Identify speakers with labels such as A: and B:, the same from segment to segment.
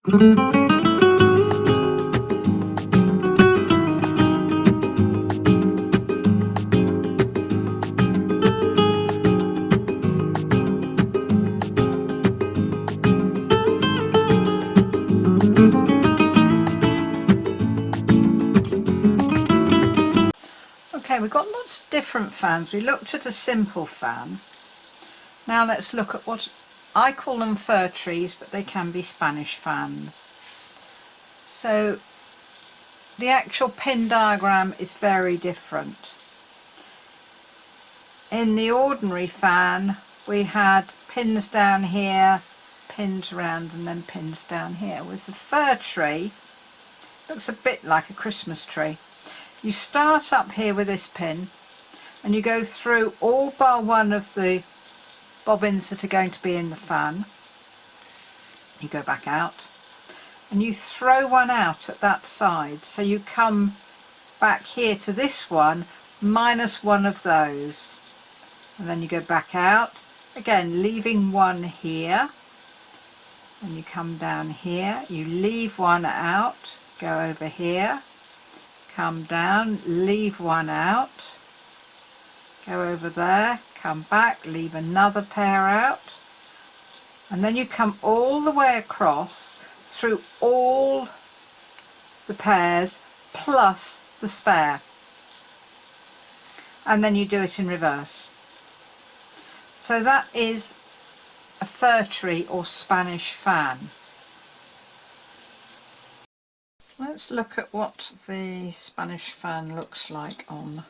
A: Okay, we've got lots of different fans. We looked at a simple fan. Now let's look at what I call them fir trees, but they can be Spanish fans. So the actual pin diagram is very different. In the ordinary fan we had pins down here, pins around, and then pins down here. With the fir tree, it looks a bit like a Christmas tree. You start up here with this pin and you go through all bar one of the bobbins that are going to be in the fan. You go back out and you throw one out at that side, so you come back here to this one minus one of those, and then you go back out again, leaving one here, and you come down here, you leave one out, go over here, come down, leave one out, go over there, come back, leave another pair out, and then you come all the way across through all the pairs plus the spare, and then you do it in reverse. So that is a fir tree or Spanish fan. Let's look at what the Spanish fan looks like on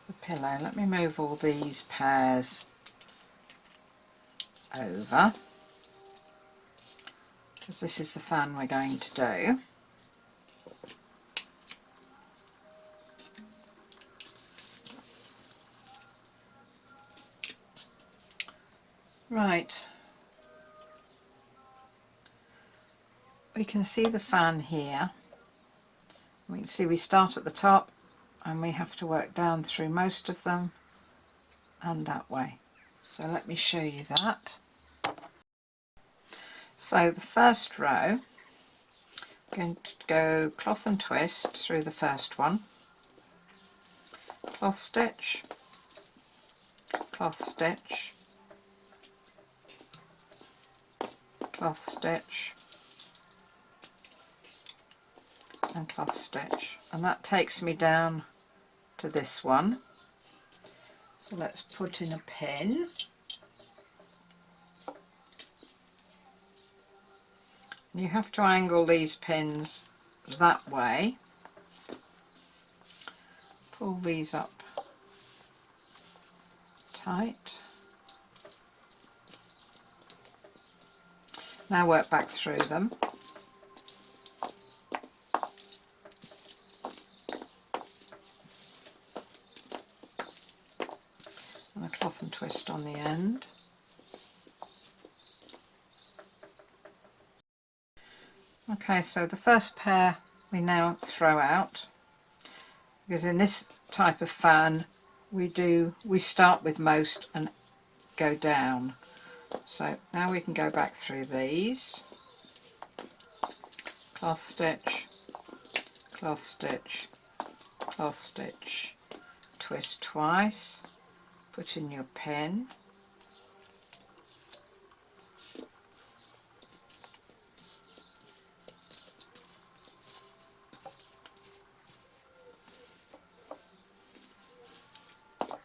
A: the pillow. Let me move all these pairs over, because this is the fan we're going to do. Right, we can see the fan here. We can see we start at the top and we have to work down through most of them and that way. So let me show you that. So the first row, I'm going to go cloth and twist through the first one, cloth stitch, cloth stitch, cloth stitch, and cloth stitch, and that takes me down to this one. So let's put in a pin. You have to angle these pins that way. Pull these up tight. Now work back through them. And a cloth and twist on the end. Okay, so the first pair we now throw out, because in this type of fan we start with most and go down. So now we can go back through these, cloth stitch, cloth stitch, cloth stitch, twist twice, put in your pin,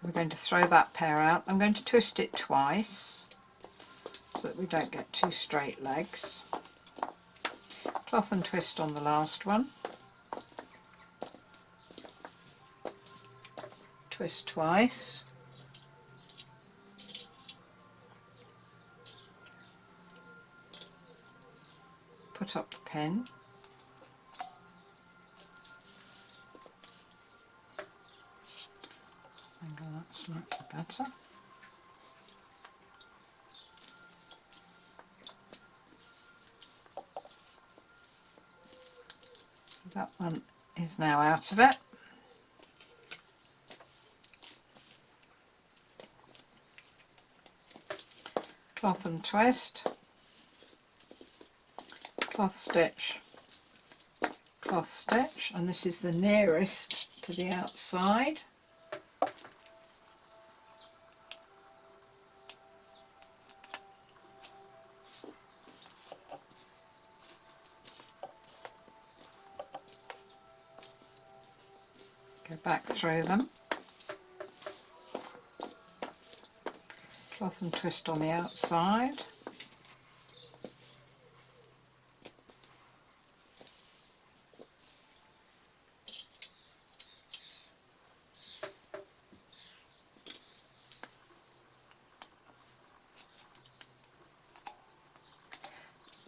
A: we're going to throw that pair out. I'm going to twist it twice so that we don't get two straight legs. Cloth and twist on the last one. Twist twice. Put up the pin. Angle that slightly better. That one is now out of it. Cloth and twist. cloth stitch, cloth stitch, and this is the nearest to the outside. Go back through them, cloth and twist on the outside.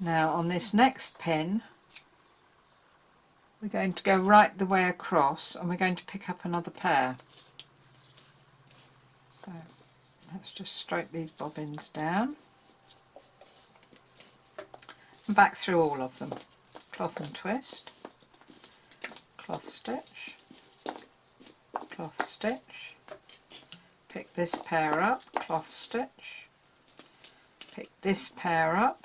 A: Now on this next pin we're going to go right the way across and we're going to pick up another pair. So let's just stroke these bobbins down and back through all of them. Cloth and twist, cloth stitch, cloth stitch, pick this pair up, cloth stitch, pick this pair up,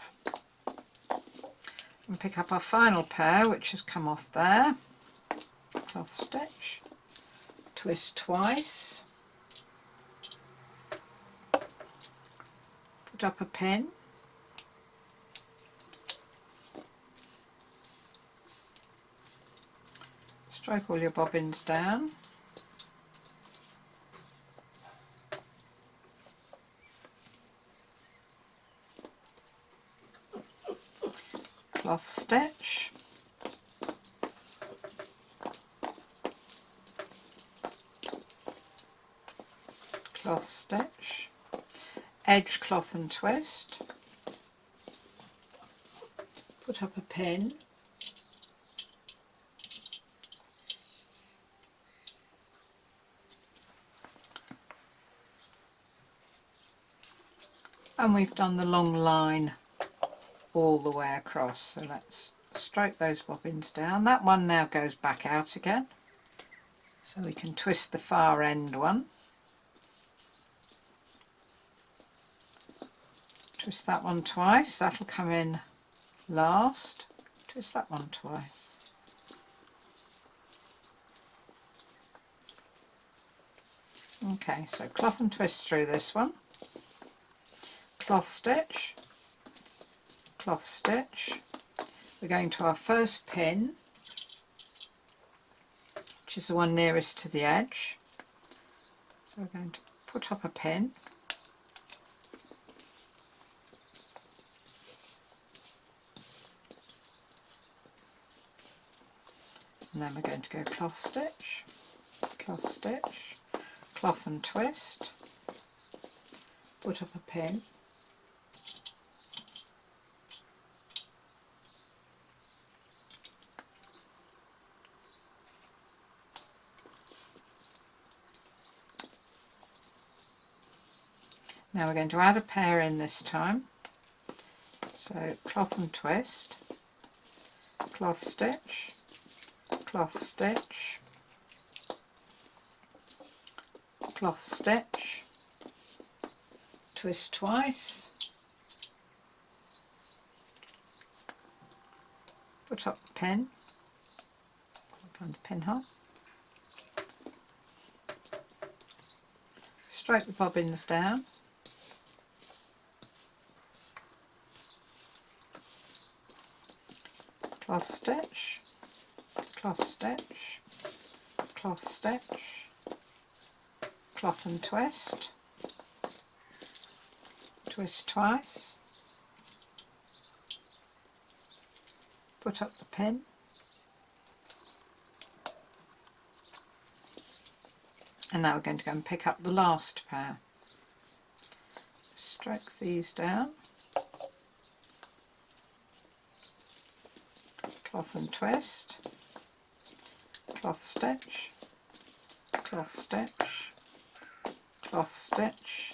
A: and pick up our final pair which has come off there, cloth stitch, twist twice, put up a pin, stroke all your bobbins down, cloth stitch, cloth stitch, edge cloth and twist, put up a pin, and we've done the long line all the way across. So let's stroke those bobbins down. That one now goes back out again, so we can twist the far end one, twist that one twice, that'll come in last, twist that one twice, okay, so cloth and twist through this one, cloth stitch, cloth stitch, we're going to our first pin which is the one nearest to the edge, so we're going to put up a pin, and then we're going to go cloth stitch, cloth and twist, put up a pin, now we're going to add a pair in this time, so cloth and twist, cloth stitch, cloth stitch, cloth stitch, twist twice, put up the pin, find the pinhole, stroke the bobbins down, cloth stitch, cloth stitch, cloth stitch, cloth and twist, twist twice, put up the pin, and now we're going to go and pick up the last pair. Stroke these down, cloth and twist, cloth stitch, cloth stitch, cloth stitch,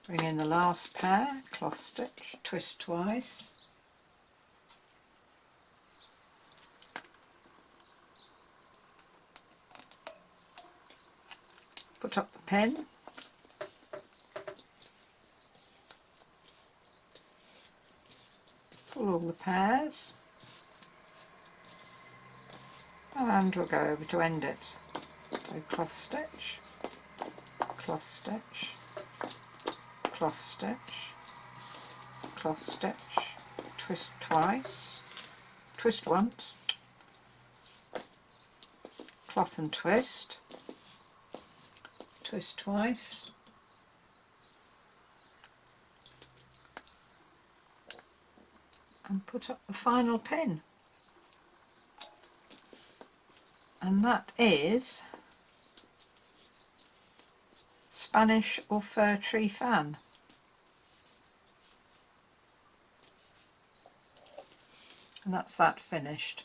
A: bring in the last pair, cloth stitch, twist twice, put up the pin, pull all the pairs, and we'll go over to end it. So cloth stitch, cloth stitch, cloth stitch, cloth stitch, twist twice, twist once, cloth and twist, twist twice, and put up the final pin. And that is Spanish or Fir Tree Fan. And that's that finished.